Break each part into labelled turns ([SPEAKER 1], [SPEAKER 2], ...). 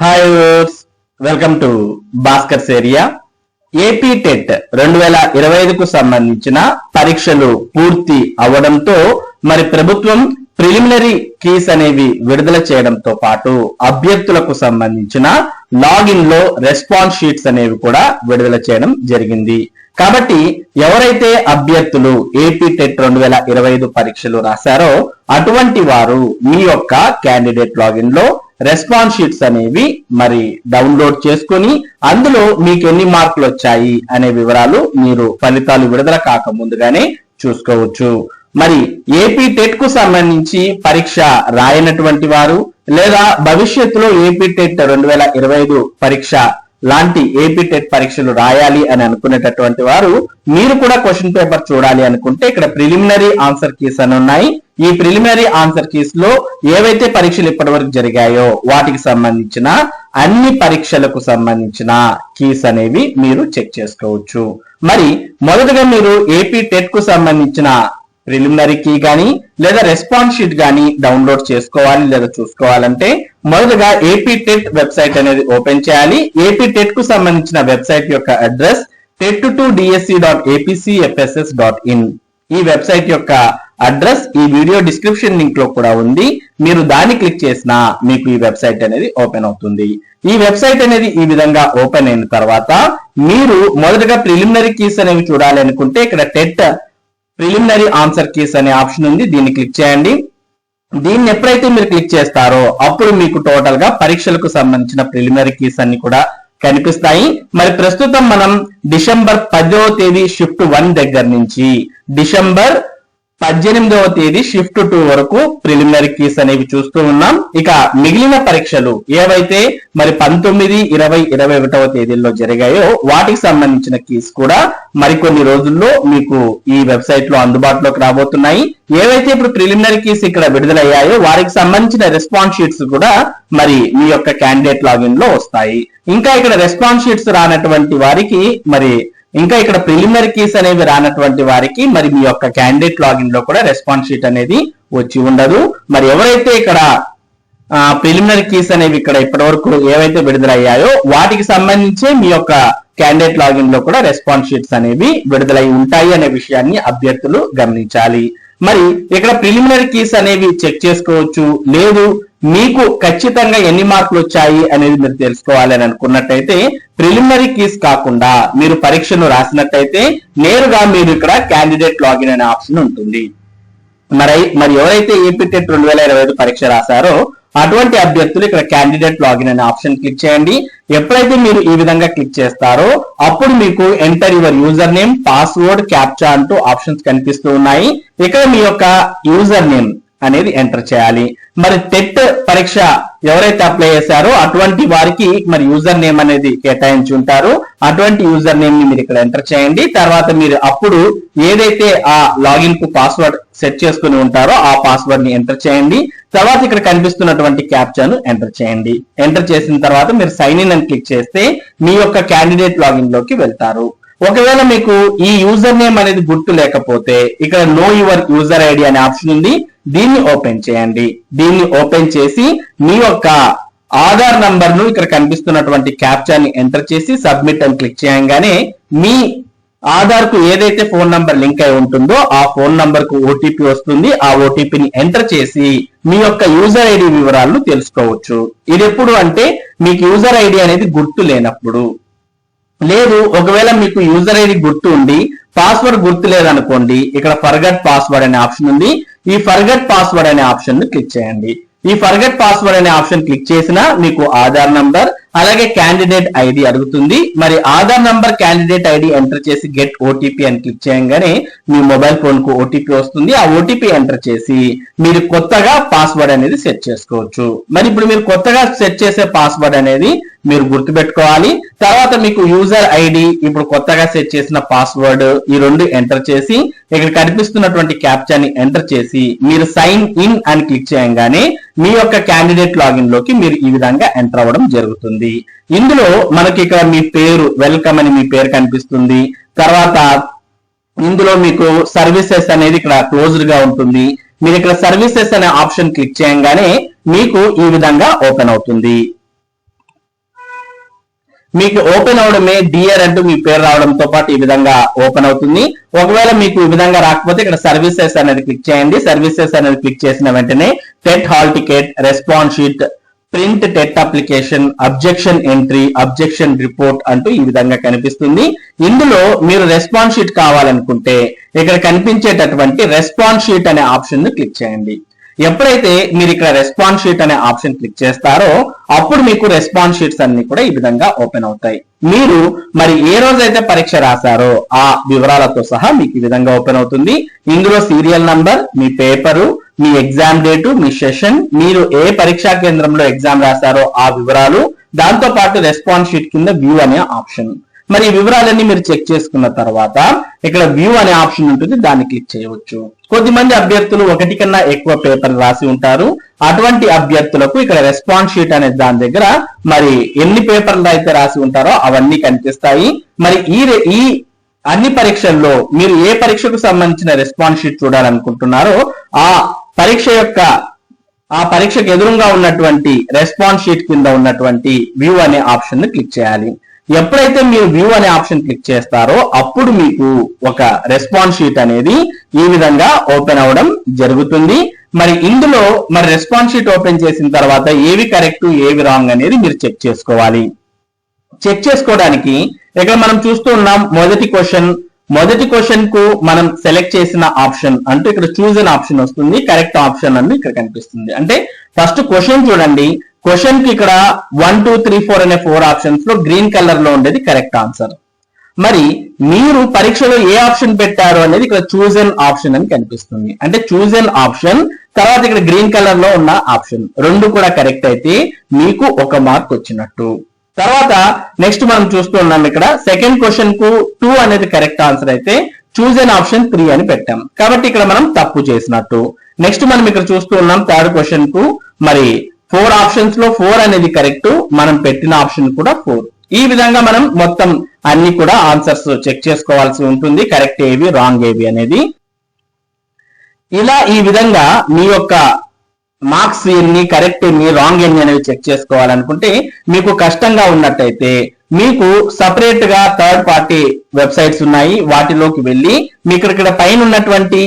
[SPEAKER 1] Hi viewers, welcome to Bhaskar's area. AP TET 2025కు సంబంధించిన పరీక్షలు పూర్తి అవ్వడంతో మరి ప్రభుత్వం ప్రిలిమినరీ కీస్ అనేవి విడుదల చేయడంతో పాటు అభ్యర్థులకు సంబంధించిన లాగిన్ లో రెస్పాన్స్ షీట్స్ అనేవి కూడా విడుదల చేయడం జరిగింది. కాబట్టి ఎవరైతే అభ్యర్థులు ఏపీ టెట్ 2025 పరీక్షలు రాశారో అటువంటి వారు మీ యొక్క క్యాండిడేట్ లాగిన్ లో రెస్పాన్స్ షీట్స్ అనేవి మరి డౌన్లోడ్ చేసుకొని అందులో మీకు ఎన్ని మార్కులు వచ్చాయి అనే వివరాలు మీరు ఫలితాలు విడుదల కాక ముందుగానే చూసుకోవచ్చు. మరి ఏపీ టెట్ కు సంబంధించి పరీక్ష రాయనటువంటి వారు లేదా భవిష్యత్తులో ఏపీ టెట్ 2025 పరీక్ష లాంటి ఏపీ టెట్ పరీక్షలు రాయాలి అని అనుకునేటటువంటి వారు మీరు కూడా క్వశ్చన్ పేపర్ చూడాలి అనుకుంటే ఇక్కడ ప్రిలిమినరీ ఆన్సర్ కీస్ అని ఉన్నాయి. ఈ ప్రిలిమినరీ ఆన్సర్ కీస్ లో ఏవైతే పరీక్షలు ఇప్పటివరకు జరిగాయో వాటికి సంబంధించిన అన్ని పరీక్షలకు సంబంధించిన కీస్ అనేవి మీరు చెక్ చేసుకోవచ్చు. మరి మొదటగా మీరు ఏపీ టెట్ కు సంబంధించిన ప్రిలిమినరీ కీ గానీ లేదా రెస్పాన్స్ షీట్ గానీ డౌన్లోడ్ చేసుకోవాలి లేదా చూసుకోవాలంటే మొదటగా ఏపీ టెట్ వెబ్సైట్ అనేది ఓపెన్ చేయాలి. ఏపీ టెట్ కు సంబంధించిన వెబ్సైట్ యొక్క అడ్రస్ tet2dsc.apcfss.in. ఈ వెబ్సైట్ యొక్క అడ్రస్ ఈ వీడియో డిస్క్రిప్షన్ లింక్ లో కూడా ఉంది. మీరు దాన్ని క్లిక్ చేసినా మీకు ఈ వెబ్సైట్ అనేది ఓపెన్ అవుతుంది. ఈ వెబ్సైట్ అనేది ఈ విధంగా ఓపెన్ అయిన తర్వాత మీరు మొదటగా ప్రిలిమినరీ కీస్ అనేవి చూడాలి అనుకుంటే ఇక్కడ టెట్ ప్రిలిమినరీ ఆన్సర్ కీస్ అనే ఆప్షన్ ఉంది. దీన్ని క్లిక్ చేయండి. దీన్ని ఎప్పుడైతే మీరు క్లిక్ చేస్తారో అప్పుడు మీకు టోటల్ గా పరీక్షలకు సంబంధించిన ప్రిలిమినరీ కీస్ అన్ని కూడా కనిపిస్తాయి. మరి ప్రస్తుతం మనం డిసెంబర్ 10వ తేదీ షిఫ్ట్ 1 దగ్గర నుంచి డిసెంబర్ 18వ తేదీ షిఫ్ట్ 2 వరకు ప్రిలిమినరీ కీస్ అనేవి చూస్తూ ఉన్నాం. ఇక మిగిలిన పరీక్షలు ఏవైతే మరి 19, 20, 21వ తేదీల్లో జరిగాయో వాటికి సంబంధించిన కీస్ కూడా మరికొన్ని రోజుల్లో మీకు ఈ వెబ్సైట్ లో అందుబాటులోకి రాబోతున్నాయి. ఏవైతే ఇప్పుడు ప్రిలిమినరీ కీస్ ఇక్కడ విడుదలయ్యాయో వారికి సంబంధించిన రెస్పాన్స్ షీట్స్ కూడా మరి మీ యొక్క క్యాండిడేట్ లాగిన్ లో వస్తాయి. ఇంకా ఇక్కడ రెస్పాన్స్ షీట్స్ రానటువంటి వారికి మరి ఇంకా ఇక్కడ ప్రిలిమినరీ కీస్ అనేవి రానటువంటి వారికి మరి మీ యొక్క క్యాండిడేట్ లాగిన్ లో కూడా రెస్పాన్స్ షీట్ అనేది వచ్చి ఉండదు. మరి ఎవరైతే ఇక్కడ ప్రిలిమినరీ కీస్ అనేవి ఇక్కడ ఇప్పటి వరకు ఏవైతే విడుదలయ్యాయో వాటికి సంబంధించి మీ యొక్క క్యాండిడేట్ లాగిన్ లో కూడా రెస్పాన్స్ షీట్స్ అనేవి విడుదలై ఉంటాయి అనే విషయాన్ని అభ్యర్థులు గమనించాలి. మరి ఇక్కడ ప్రిలిమినరీ కీస్ అనేవి చెక్ చేసుకోవచ్చు. లేదు మీకు ఖచ్చితంగా ఎన్ని మార్కులు వచ్చాయి అనేది మీరు తెలుసుకోవాలి అని అనుకున్నట్టయితే ప్రిలిమినరీ కీస్ కాకుండా మీరు పరీక్షను రాసినట్టయితే నేరుగా మీరు ఇక్కడ క్యాండిడేట్ లాగిన్ అనే ఆప్షన్ ఉంటుంది. మరి ఎవరైతే ఏపీ టెట్ 2025 పరీక్ష రాశారో అటువంటి అభ్యర్థులు ఇక్కడ క్యాండిడేట్ లాగిన్ అనే ఆప్షన్ క్లిక్ చేయండి. ఎప్పుడైతే మీరు ఈ విధంగా క్లిక్ చేస్తారో అప్పుడు మీకు enter your user name, password, captcha అంటూ ఆప్షన్స్ కనిపిస్తూ ఉన్నాయి. ఇక్కడ మీ యొక్క యూజర్ నేమ్ అనేది ఎంటర్ చేయాలి. మరి టెట్ పరీక్ష ఎవరైతే అప్లై చేశారో అటువంటి వారికి మరి యూజర్ నేమ్ అనేది కేటాయించి ఉంటారు. అటువంటి యూజర్ నేమ్ ని మీరు ఇక్కడ ఎంటర్ చేయండి. తర్వాత మీరు అప్పుడు ఏదైతే ఆ లాగిన్ కు పాస్వర్డ్ సెట్ చేసుకుని ఉంటారో ఆ పాస్వర్డ్ ని ఎంటర్ చేయండి. తర్వాత ఇక్కడ కనిపిస్తున్నటువంటి క్యాప్చాను ఎంటర్ చేయండి. ఎంటర్ చేసిన తర్వాత మీరు సైన్ ఇన్ అని క్లిక్ చేస్తే మీ యొక్క క్యాండిడేట్ లాగిన్ లోకి వెళ్తారు. ఒకవేళ మీకు ఈ యూజర్ నేమ్ అనేది గుర్తు లేకపోతే ఇక్కడ నో యువర్ యూజర్ ఐడి అనే ఆప్షన్ ఉంది. దీన్ని ఓపెన్ చేయండి. దీన్ని ఓపెన్ చేసి మీ యొక్క ఆధార్ నంబర్ ను ఇక్కడ కనిపిస్తున్నటువంటి క్యాప్చాని ఎంటర్ చేసి సబ్మిట్ అని క్లిక్ చేయగానే మీ ఆధార్ కు ఏదైతే ఫోన్ నంబర్ లింక్ అయి ఉంటుందో ఆ ఫోన్ నంబర్ కు ఓటీపీ వస్తుంది. ఆ ఓటీపీని ఎంటర్ చేసి మీ యొక్క యూజర్ ఐడి వివరాలను తెలుసుకోవచ్చు. ఇది ఎప్పుడు అంటే మీకు యూజర్ ఐడి అనేది గుర్తు లేనప్పుడు. లేదు ఒకవేళ మీకు యూజర్ ఐడి గుర్తు ఉండి పాస్వర్డ్ గుర్తు లేదనుకోండి ఇక్కడ ఫర్గట్ పాస్వర్డ్ అనే ఆప్షన్ ఉంది. ఈ ఫర్గట్ పాస్వర్డ్ అనే ఆప్షన్ ను క్లిక్ చేయండి. ఈ ఫర్గట్ పాస్వర్డ్ అనే ఆప్షన్ క్లిక్ చేసినా మీకు ఆధార్ నంబర్ అలాగే క్యాండిడేట్ ఐడి అడుగుతుంది. మరి Aadhaar number, candidate ID enter చేసి గెట్ ఓటీపీ అని క్లిక్ చేయగానే మీ మొబైల్ ఫోన్ కు ఓటీపీ వస్తుంది. ఆ ఓటీపీ ఎంటర్ చేసి మీరు కొత్తగా పాస్వర్డ్ అనేది సెట్ చేసుకోవచ్చు. మరి ఇప్పుడు మీరు కొత్తగా సెట్ చేసే పాస్వర్డ్ అనేది మీరు గుర్తుపెట్టుకోవాలి. తర్వాత మీకు యూజర్ ఐడి, ఇప్పుడు కొత్తగా సెట్ చేసిన పాస్వర్డ్ ఈ రెండు ఎంటర్ చేసి ఇక్కడ కనిపిస్తున్నటువంటి క్యాప్చాని ఎంటర్ చేసి మీరు సైన్ ఇన్ అని క్లిక్ చేయగానే మీ యొక్క క్యాండిడేట్ లాగిన్ లోకి మీరు ఈ విధంగా ఎంటర్ అవ్వడం జరుగుతుంది. ఇందులో మనకి ఇక్కడ మీ పేరు వెల్కమ్ అని మీ పేరు కనిపిస్తుంది. తర్వాత ఇందులో మీకు సర్వీసెస్ అనేది ఇక్కడ క్లోజ్డ్ గా ఉంటుంది. మీరు ఇక్కడ సర్వీసెస్ అనే ఆప్షన్ క్లిక్ చేయగానే మీకు ఈ విధంగా ఓపెన్ అవుతుంది. మీకు ఓపెన్ అవడమే డియర్ అంటూ మీ పేరు రావడంతో పాటు ఈ విధంగా ఓపెన్ అవుతుంది. ఒకవేళ మీకు ఈ విధంగా రాకపోతే ఇక్కడ సర్వీసెస్ అనేది క్లిక్ చేయండి. సర్వీసెస్ అనేది క్లిక్ చేసిన వెంటనే TET hall ticket, response sheet, print TET application, objection entry, objection report అంటూ ఈ విధంగా కనిపిస్తుంది. ఇందులో మీరు రెస్పాన్స్ షీట్ కావాలనుకుంటే ఇక్కడ కనిపించేటటువంటి రెస్పాన్స్ షీట్ అనే ఆప్షన్ ని క్లిక్ చేయండి. ఎప్పుడైతే మీరు ఇక్కడ రెస్పాన్స్ షీట్ అనే ఆప్షన్ క్లిక్ చేస్తారో అప్పుడు మీకు రెస్పాన్స్ షీట్స్ అన్ని కూడా ఈ విధంగా ఓపెన్ అవుతాయి. మీరు మరి ఏ రోజైతే పరీక్ష రాశారో ఆ వివరాలతో సహా మీకు ఈ విధంగా ఓపెన్ అవుతుంది. ఇందులో సీరియల్ నంబర్, మీ పేపరు, మీ ఎగ్జామ్ డేటు, మీ సెషన్, మీరు ఏ పరీక్షా కేంద్రంలో ఎగ్జామ్ రాశారో ఆ వివరాలు, దాంతో పాటు రెస్పాన్స్ షీట్ కింద వ్యూ అనే ఆప్షన్. మరి ఈ వివరాలన్నీ మీరు చెక్ చేసుకున్న తర్వాత ఇక్కడ వ్యూ అనే ఆప్షన్ ఉంటుంది, దాన్ని క్లిక్ చేయవచ్చు. కొద్దిమంది అభ్యర్థులు ఒకటి కన్నా ఎక్కువ పేపర్ రాసి ఉంటారు. అటువంటి అభ్యర్థులకు ఇక్కడ రెస్పాన్స్ షీట్ అనే దాని దగ్గర మరి ఎన్ని పేపర్లు అయితే రాసి ఉంటారో అవన్నీ కనిపిస్తాయి. మరి ఈ అన్ని పరీక్షల్లో మీరు ఏ పరీక్షకు సంబంధించిన రెస్పాన్స్ షీట్ చూడాలనుకుంటున్నారో ఆ పరీక్షకు ఎదురుగా ఉన్నటువంటి రెస్పాన్స్ షీట్ కింద ఉన్నటువంటి వ్యూ అనే ఆప్షన్ ని క్లిక్ చేయాలి. ఎప్పుడైతే మీరు వ్యూ అనే ఆప్షన్ క్లిక్ చేస్తారో అప్పుడు మీకు ఒక రెస్పాన్స్ షీట్ అనేది ఈ విధంగా ఓపెన్ అవడం జరుగుతుంది. మరి ఇందులో మరి రెస్పాన్స్ షీట్ ఓపెన్ చేసిన తర్వాత ఏవి కరెక్ట్ ఏవి రాంగ్ అనేది మీరు చెక్ చేసుకోవాలి. చెక్ చేసుకోవడానికి ఇక్కడ మనం చూస్తూ ఉన్నాం మొదటి క్వశ్చన్ కు మనం సెలెక్ట్ చేసిన ఆప్షన్ అంటూ ఇక్కడ చూజ్ అన్ ఆప్షన్ వస్తుంది, కరెక్ట్ ఆప్షన్ అని ఇక్కడ కనిపిస్తుంది. అంటే ఫస్ట్ క్వశ్చన్ చూడండి, క్వశ్చన్ కి ఇక్కడ 1 2 3 4 అనే 4 ఆప్షన్స్ లో గ్రీన్ కలర్ లో ఉండేది కరెక్ట్ ఆన్సర్. మరి మీరు పరీక్షలో ఏ ఆప్షన్ పెట్టారు అనేది ఇక్కడ చూజ్ అన్ ఆప్షన్ అని కనిపిస్తుంది. అంటే చూజ్ అన్ ఆప్షన్ తర్వాత ఇక్కడ గ్రీన్ కలర్ లో ఉన్న ఆప్షన్ రెండు కూడా కరెక్ట్ అయితే మీకు 1 మార్క్ వచ్చినట్టు. తర్వాత నెక్స్ట్ మనం చూస్తూ ఉన్నాం, ఇక్కడ సెకండ్ క్వశ్చన్ కు 2 అనేది కరెక్ట్ ఆన్సర్ అయితే చూజ్ అన్ ఆప్షన్ 3 అని పెట్టాం కాబట్టి ఇక్కడ మనం తప్పు చేసినట్టు. నెక్స్ట్ మనం ఇక్కడ చూస్తూ ఉన్నాం థర్డ్ క్వశ్చన్ కు మరి 4 ఆప్షన్స్ లో 4 అనేది కరెక్ట్, మనం పెట్టిన ఆప్షన్ కూడా 4. ఈ విధంగా మనం మొత్తం అన్ని కూడా ఆన్సర్స్ చెక్ చేసుకోవాల్సి ఉంటుంది, కరెక్ట్ ఏవి రాంగ్ ఏవి అనేది. ఇలా ఈ విధంగా మీ యొక్క మార్క్స్ ఎన్ని, కరెక్ట్ ఎన్ని, రాంగ్ ఎన్ని అనేవి చెక్ చేసుకోవాలనుకుంటే మీకు కష్టంగా ఉన్నట్టయితే మీకు సపరేట్ గా థర్డ్ పార్టీ వెబ్సైట్స్ ఉన్నాయి, వాటిలోకి వెళ్ళి మీకు ఇక్కడ పైన ఉన్నటువంటి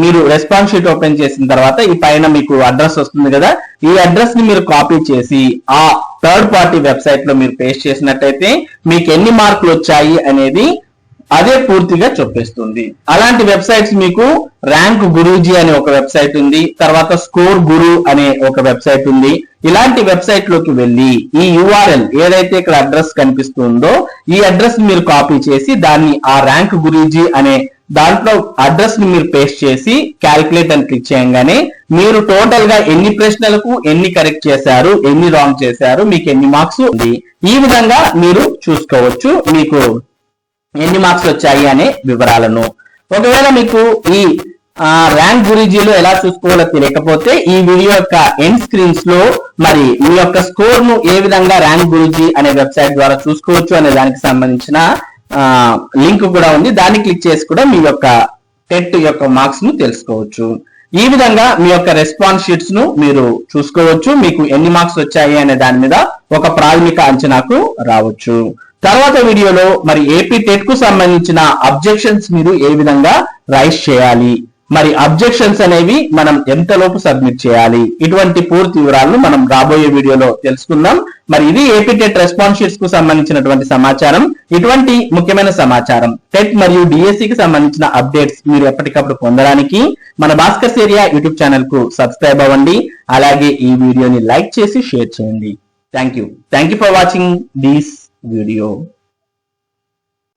[SPEAKER 1] మీరు రెస్పాన్స్ షీట్ ఓపెన్ చేసిన తర్వాత ఈ పైన మీకు అడ్రస్ వస్తుంది కదా, ఈ అడ్రస్ ని మీరు కాపీ చేసి ఆ థర్డ్ పార్టీ వెబ్సైట్ లో మీరు పేస్ట్ చేసినట్టయితే మీకు ఎన్ని మార్కులు వచ్చాయి అనేది అదే పూర్తిగా చెప్పేస్తుంది. అలాంటి వెబ్సైట్స్ మీకు ర్యాంక్ గురూజీ అనే ఒక వెబ్సైట్ ఉంది, తర్వాత స్కోర్ గురు అనే ఒక వెబ్సైట్ ఉంది. ఇలాంటి వెబ్సైట్ లోకి వెళ్ళి ఈ URL ఏదైతే ఇక్కడ అడ్రస్ కనిపిస్తుందో ఈ అడ్రస్ మీరు కాపీ చేసి దాన్ని ఆ ర్యాంక్ గురూజీ అనే దాంట్లో అడ్రస్ ని మీరు పేస్ట్ చేసి క్యాలిక్యులేట్ అని క్లిక్ చేయగానే మీరు టోటల్ గా ఎన్ని ప్రశ్నలకు ఎన్ని కరెక్ట్ చేశారు, ఎన్ని రాంగ్ చేశారు, మీకు ఎన్ని మార్క్స్ ఉంది, ఈ విధంగా మీరు చూసుకోవచ్చు మీకు ఎన్ని మార్క్స్ వచ్చాయి అనే వివరాలను. ఒకవేళ మీకు ఈ ర్యాంక్ గురూజీలో ఎలా చూసుకోవాలో తెలియకపోతే ఈ వీడియో యొక్క ఎండ్ స్క్రీన్స్ లో మరి మీ యొక్క స్కోర్ ను ఏ విధంగా ర్యాంక్ గురూజీ అనే వెబ్సైట్ ద్వారా చూసుకోవచ్చు అనే దానికి సంబంధించిన లింక్ కూడా ఉంది, దాన్ని క్లిక్ చేసి కూడా మీ యొక్క టెట్ యొక్క మార్క్స్ ను తెలుసుకోవచ్చు. ఈ విధంగా మీ యొక్క రెస్పాన్స్ షీట్స్ ను మీరు చూసుకోవచ్చు, మీకు ఎన్ని మార్క్స్ వచ్చాయి అనే దాని మీద ఒక ప్రాథమిక అంచనాకు రావచ్చు. తర్వాత వీడియోలో మరి ఏపీ టెట్ కు సంబంధించిన అబ్జెక్షన్స్ మీరు ఏ విధంగా రైజ్ చేయాలి, మరి అబ్జెక్షన్స్ అనేవి మనం ఎంతలోపు సబ్మిట్ చేయాలి, ఇటువంటి పూర్తి వివరాలను మనం రాబోయే వీడియోలో తెలుసుకుందాం. మరి ఇది ఏపీ టెట్ రెస్పాన్స్ షీట్స్ కు సంబంధించినటువంటి సమాచారం. ఇటువంటి ముఖ్యమైన సమాచారం టెట్ మరియు డిఎస్సి కి సంబంధించిన అప్డేట్స్ మీరు ఎప్పటికప్పుడు పొందడానికి మన భాస్కర్స్ ఏరియా యూట్యూబ్ ఛానల్ కు సబ్స్క్రైబ్ అవ్వండి. అలాగే ఈ వీడియోని లైక్ చేసి షేర్ చేయండి. Thank you for watching this video.